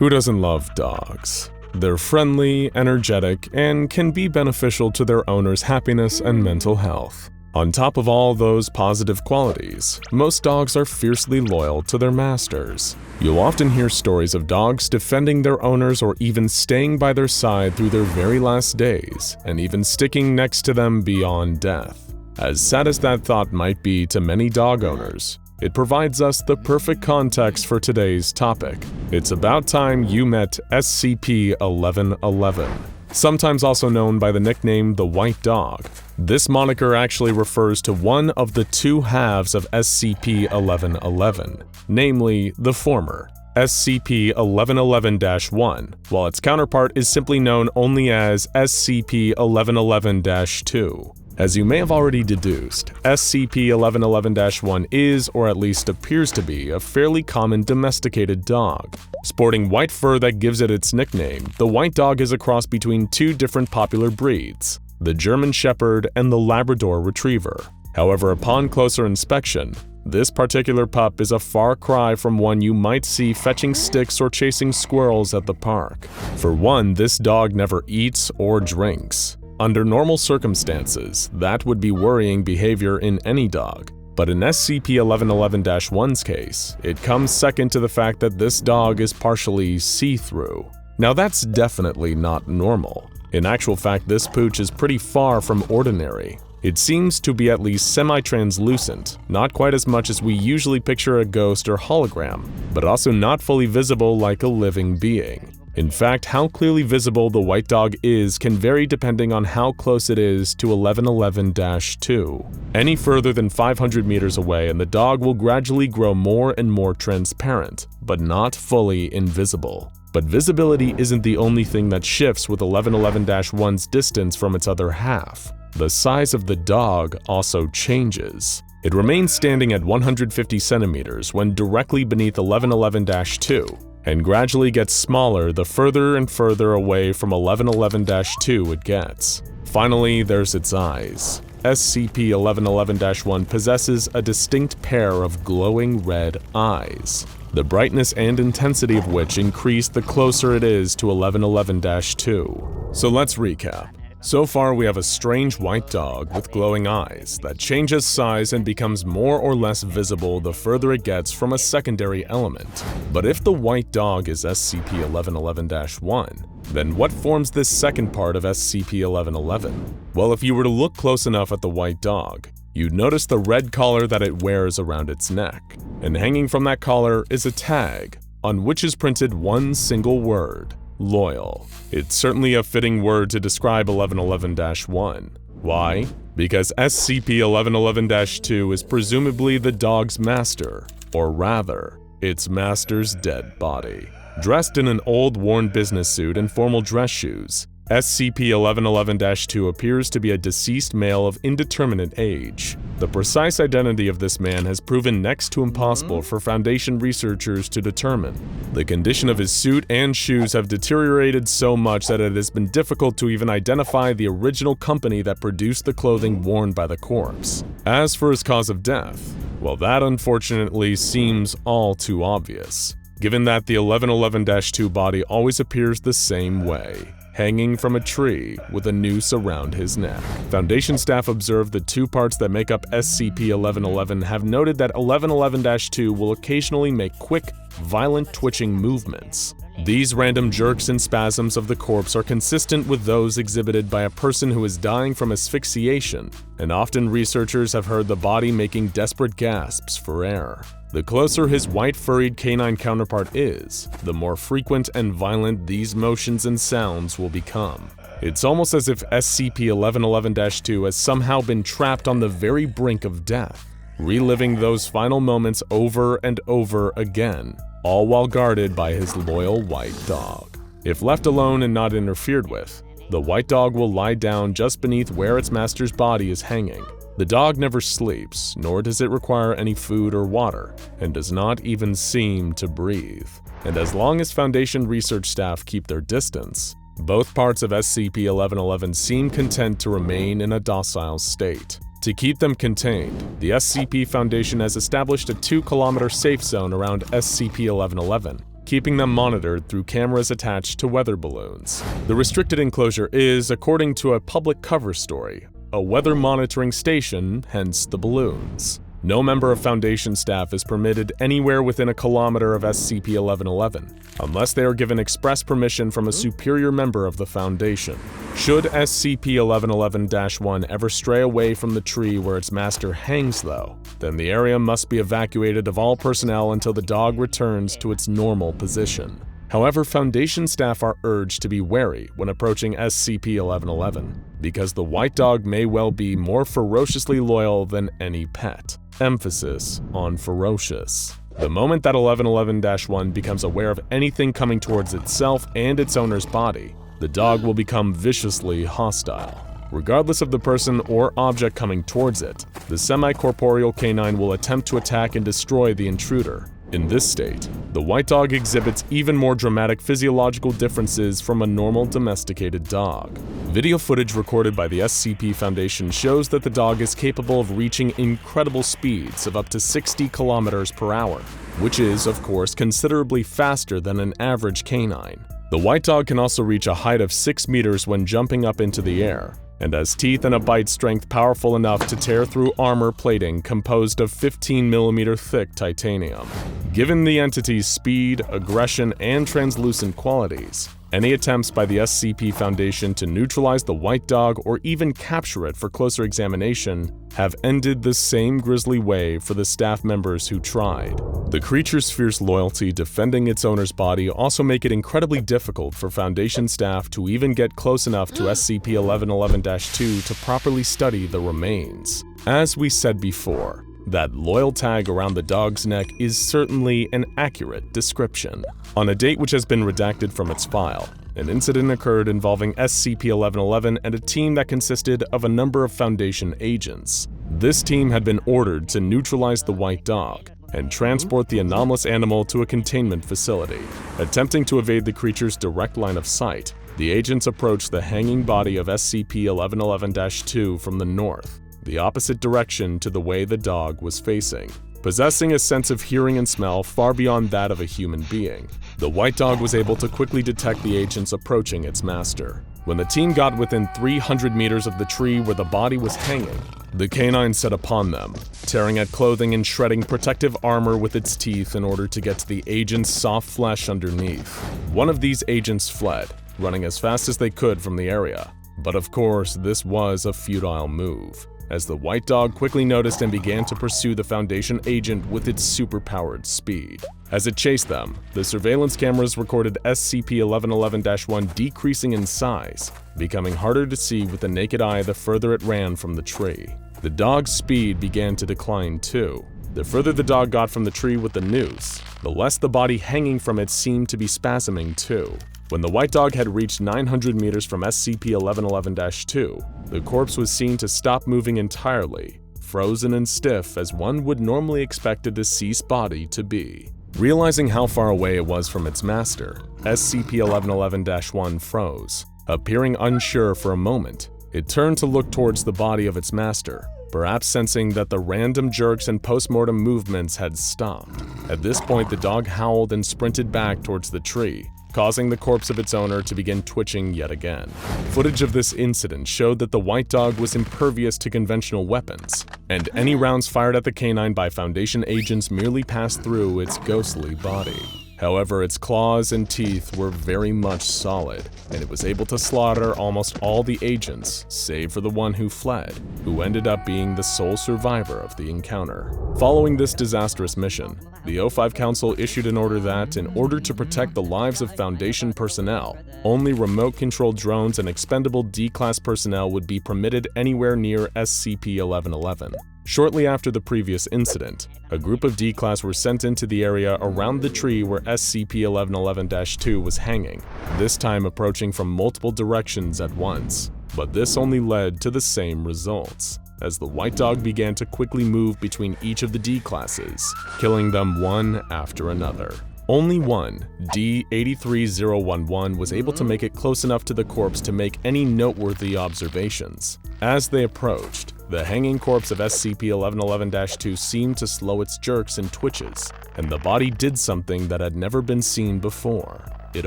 Who doesn't love dogs? They're friendly, energetic, and can be beneficial to their owner's happiness and mental health. On top of all those positive qualities, most dogs are fiercely loyal to their masters. You'll often hear stories of dogs defending their owners or even staying by their side through their very last days, and even sticking next to them beyond death. As sad as that thought might be to many dog owners, it provides us the perfect context for today's topic. It's about time you met SCP-1111. Sometimes also known by the nickname the White Dog. This moniker actually refers to one of the two halves of SCP-1111, namely the former, SCP-1111-1, while its counterpart is simply known only as SCP-1111-2. As you may have already deduced, SCP-1111-1 is, or at least appears to be, a fairly common domesticated dog. Sporting white fur that gives it its nickname, the White Dog is a cross between two different popular breeds, the German Shepard and the Labrador Retriever. However, upon closer inspection, this particular pup is a far cry from one you might see fetching sticks or chasing squirrels at the park. For one, this dog never eats or drinks. Under normal circumstances, that would be worrying behavior in any dog, but in SCP-1111-1's case, it comes second to the fact that this dog is partially see-through. Now that's definitely not normal. In actual fact, this pooch is pretty far from ordinary. It seems to be at least semi-translucent, not quite as much as we usually picture a ghost or hologram, but also not fully visible like a living being. In fact, how clearly visible the White Dog is can vary depending on how close it is to 1111-2. Any further than 500 meters away and the dog will gradually grow more and more transparent, but not fully invisible. But visibility isn't the only thing that shifts with 1111-1's distance from its other half. The size of the dog also changes. It remains standing at 150 centimeters when directly beneath 1111-2. and gradually gets smaller the further and further away from 1111-2 it gets. Finally, there's its eyes. SCP-1111-1 possesses a distinct pair of glowing red eyes, the brightness and intensity of which increase the closer it is to 1111-2. So let's recap. So far, we have a strange white dog with glowing eyes that changes size and becomes more or less visible the further it gets from a secondary element. But if the white dog is SCP-1111-1, then what forms this second part of SCP-1111? Well, if you were to look close enough at the white dog, you'd notice the red collar that it wears around its neck. And hanging from that collar is a tag, on which is printed one single word: loyal. It's certainly a fitting word to describe 1111-1. Why? Because SCP-1111-2 is presumably the dog's master, or rather, its master's dead body. Dressed in an old, worn business suit and formal dress shoes, SCP-1111-2 appears to be a deceased male of indeterminate age. The precise identity of this man has proven next to impossible for Foundation researchers to determine. The condition of his suit and shoes have deteriorated so much that it has been difficult to even identify the original company that produced the clothing worn by the corpse. As for his cause of death, well, that unfortunately seems all too obvious, given that the 1111-2 body always appears the same way, hanging from a tree with a noose around his neck. Foundation staff observed the two parts that make up SCP-1111 have noted that 1111-2 will occasionally make quick, violent twitching movements. These random jerks and spasms of the corpse are consistent with those exhibited by a person who is dying from asphyxiation, and often researchers have heard the body making desperate gasps for air. The closer his white furried canine counterpart is, the more frequent and violent these motions and sounds will become. It's almost as if SCP-1111-2 has somehow been trapped on the very brink of death, reliving those final moments over and over again, all while guarded by his loyal white dog. If left alone and not interfered with, the white dog will lie down just beneath where its master's body is hanging. The dog never sleeps, nor does it require any food or water, and does not even seem to breathe. And as long as Foundation research staff keep their distance, both parts of SCP-1111 seem content to remain in a docile state. To keep them contained, the SCP Foundation has established a 2-kilometer safe zone around SCP-1111, keeping them monitored through cameras attached to weather balloons. The restricted enclosure is, according to a public cover story, a weather monitoring station, hence the balloons. No member of Foundation staff is permitted anywhere within a kilometer of SCP-1111, unless they are given express permission from a superior member of the Foundation. Should SCP-1111-1 ever stray away from the tree where its master hangs, though, then the area must be evacuated of all personnel until the dog returns to its normal position. However, Foundation staff are urged to be wary when approaching SCP-1111, because the white dog may well be more ferociously loyal than any pet. Emphasis on ferocious. The moment that 1111-1 becomes aware of anything coming towards itself and its owner's body, the dog will become viciously hostile. Regardless of the person or object coming towards it, the semi-corporeal canine will attempt to attack and destroy the intruder. In this state, the white dog exhibits even more dramatic physiological differences from a normal domesticated dog. Video footage recorded by the SCP Foundation shows that the dog is capable of reaching incredible speeds of up to 60 kilometers per hour, which is, of course, considerably faster than an average canine. The white dog can also reach a height of 6 meters when jumping up into the air, and has teeth and a bite strength powerful enough to tear through armor plating composed of 15mm thick titanium. Given the entity's speed, aggression, and translucent qualities, any attempts by the SCP Foundation to neutralize the white dog or even capture it for closer examination have ended the same grisly way for the staff members who tried. The creature's fierce loyalty defending its owner's body also make it incredibly difficult for Foundation staff to even get close enough to SCP-1111-2 to properly study the remains. As we said before, that loyal tag around the dog's neck is certainly an accurate description. On a date which has been redacted from its file, an incident occurred involving SCP-1111 and a team that consisted of a number of Foundation agents. This team had been ordered to neutralize the white dog and transport the anomalous animal to a containment facility. Attempting to evade the creature's direct line of sight, the agents approached the hanging body of SCP-1111-2 from the north, the opposite direction to the way the dog was facing. Possessing a sense of hearing and smell far beyond that of a human being, the white dog was able to quickly detect the agents approaching its master. When the team got within 300 meters of the tree where the body was hanging, the canine set upon them, tearing at clothing and shredding protective armor with its teeth in order to get to the agent's soft flesh underneath. One of these agents fled, running as fast as they could from the area. But of course, this was a futile move, as the white dog quickly noticed and began to pursue the Foundation agent with its superpowered speed. As it chased them, the surveillance cameras recorded SCP-1111-1 decreasing in size, becoming harder to see with the naked eye the further it ran from the tree. The dog's speed began to decline too. The further the dog got from the tree with the noose, the less the body hanging from it seemed to be spasming too. When the white dog had reached 900 meters from SCP-1111-2, the corpse was seen to stop moving entirely, frozen and stiff as one would normally expect a deceased body to be. Realizing how far away it was from its master, SCP-1111-1 froze. Appearing unsure for a moment, it turned to look towards the body of its master, perhaps sensing that the random jerks and post-mortem movements had stopped. At this point, the dog howled and sprinted back towards the tree, causing the corpse of its owner to begin twitching yet again. Footage of this incident showed that the white dog was impervious to conventional weapons, and any rounds fired at the canine by Foundation agents merely passed through its ghostly body. However, its claws and teeth were very much solid, and it was able to slaughter almost all the agents, save for the one who fled, who ended up being the sole survivor of the encounter. Following this disastrous mission, the O5 Council issued an order that, in order to protect the lives of Foundation personnel, only remote-controlled drones and expendable D-Class personnel would be permitted anywhere near SCP-1111. Shortly after the previous incident, a group of D-Class were sent into the area around the tree where SCP-1111-2 was hanging, this time approaching from multiple directions at once. But this only led to the same results, as the white dog began to quickly move between each of the D-Classes, killing them one after another. Only one, D-83011, was able to make it close enough to the corpse to make any noteworthy observations. As they approached, the hanging corpse of SCP-1111-2 seemed to slow its jerks and twitches, and the body did something that had never been seen before. It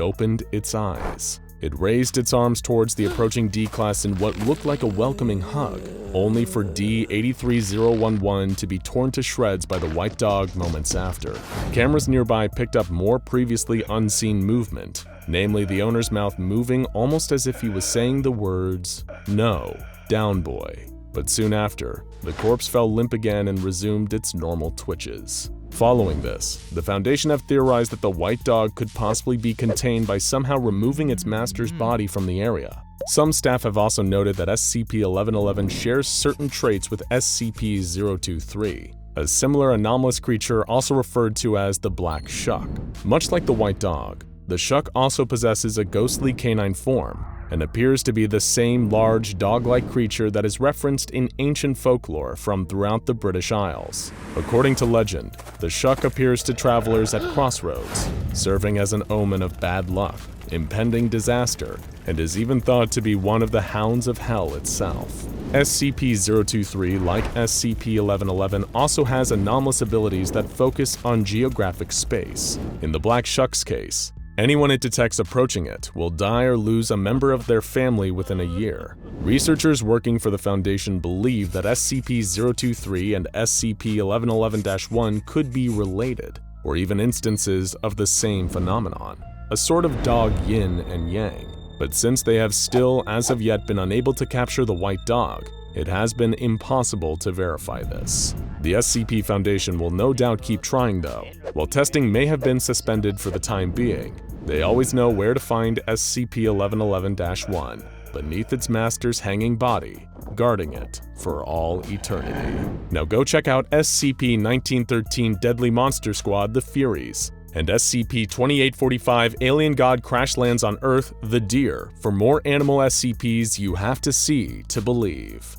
opened its eyes. It raised its arms towards the approaching D-Class in what looked like a welcoming hug, only for D-83011 to be torn to shreds by the white dog moments after. Cameras nearby picked up more previously unseen movement, namely the owner's mouth moving almost as if he was saying the words, "No, down boy." But soon after, the corpse fell limp again and resumed its normal twitches. Following this, the Foundation have theorized that the white dog could possibly be contained by somehow removing its master's body from the area. Some staff have also noted that SCP-1111 shares certain traits with SCP-023, a similar anomalous creature also referred to as the Black Shuck. Much like the white dog, the Shuck also possesses a ghostly canine form, and appears to be the same large dog-like creature that is referenced in ancient folklore from throughout the British Isles. According to legend, the Shuck appears to travelers at crossroads, serving as an omen of bad luck, impending disaster, and is even thought to be one of the hounds of hell itself. SCP-023, like SCP-1111, also has anomalous abilities that focus on geographic space. In the Black Shuck's case, anyone it detects approaching it will die or lose a member of their family within a year. Researchers working for the Foundation believe that SCP-023 and SCP-1111-1 could be related, or even instances of the same phenomenon, a sort of dog yin and yang. But since they have still, as of yet, been unable to capture the white dog, it has been impossible to verify this. The SCP Foundation will no doubt keep trying though. While testing may have been suspended for the time being, they always know where to find SCP-1111-1, beneath its master's hanging body, guarding it for all eternity. Now go check out SCP-1913 Deadly Monster Squad The Furies, and SCP-2845 Alien God Crash Lands on Earth The Deer for more animal SCPs you have to see to believe.